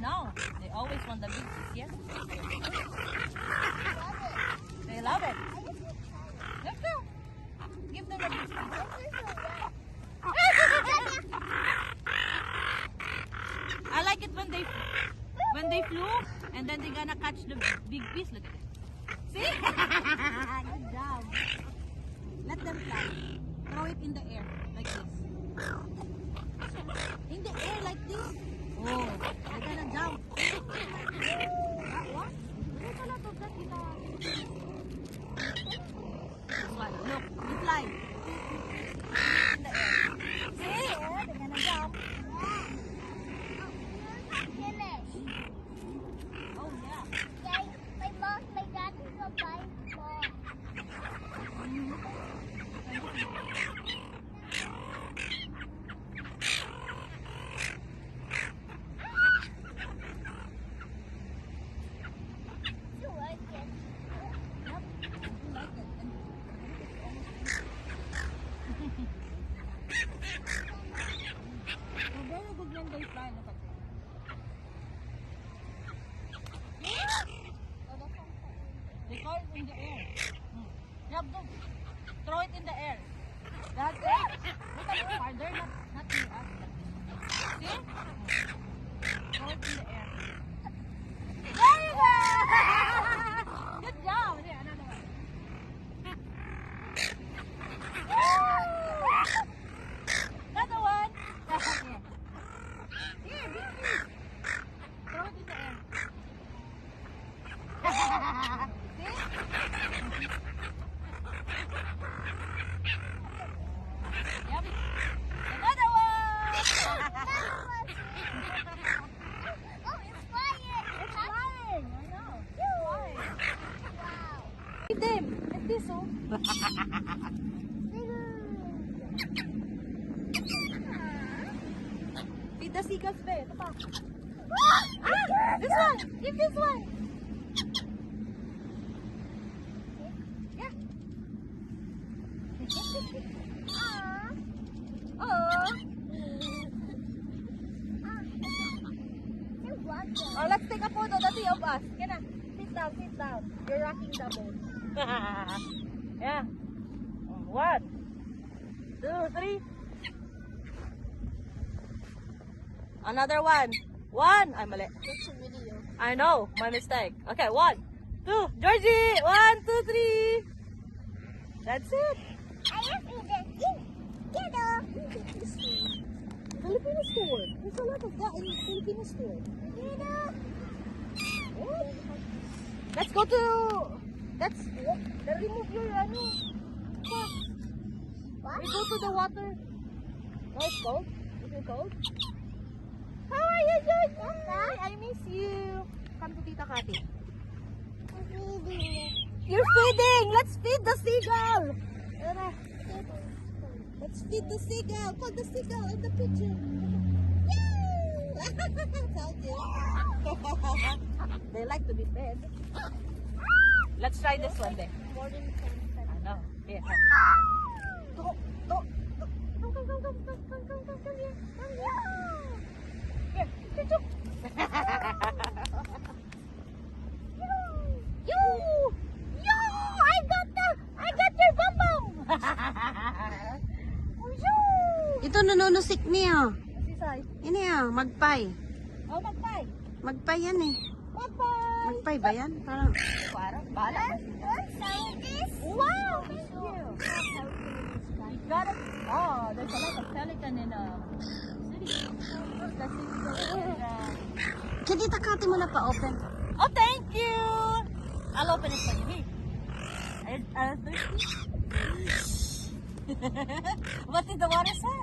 know. They always want the big fish, yeah? They love it. Let's go. Give them the big fish. I like it when they flew and then they're gonna catch the big fish. Look at it. See? Good job. Let them fly. Throw it in the air like this. In the air like this. Oh, they're gonna jump. What? There's a lot of that in this one. Look, you fly. In the air. See? Oh, they're gonna jump. Oh, yeah. My dad is a bike ball. They call it in the air. You have to throw it in the air. That's it. Look at the fire. They're not near us. See? Throw it in the air. There you go! Good job. There, another one. Another one. Here, big fish. Throw it in the air. Yummy. Another one! Oh, it's flying! It's flying! I know. It's flying. Wow. Feed them. Like this, oh. Feed the seagulls, babe. Ito pa. Ah! This one! Give this one! Yeah. Oh. Oh, let's take a photo, the three of us. Can I? Sit down, sit down. You're rocking the boat. Yeah. 1, 2, 3. Another one. 1. I'm mali. That's a video. I know, my mistake. Okay, 1, 2. Georgie! 1, 2, 3. That's it. I have eaten. Filipino store. There's a lot of that in Filipino store. What? Let's go to... Let's remove your pot. What? We go to the water. No, it's cold. Is it cold? How are you, Georgie? I miss you. Come to Tita Kati. You're feeding. Let's feed the seagull. Let's feed the seagull. Put the seagull in the picture. They like to be fed. Let's try this one then. More than 10 seconds. I know. Here. Go. Come here. Here. Chuchuk. Yo! I got your bum bum. Ito nanonusik niya. Sisay. Ini magpay. Oh, magpay. Magpay yan eh. Magpay. Magpay ba yan? Parang Parang bala. Wow! Thank you. You got it. Oh, there's a lot of pelican in city. The city. Kaya Tita Kati mo na pa-open. Oh, thank you. I'll open it for you. Hey. Are you thirsty? What did the water say?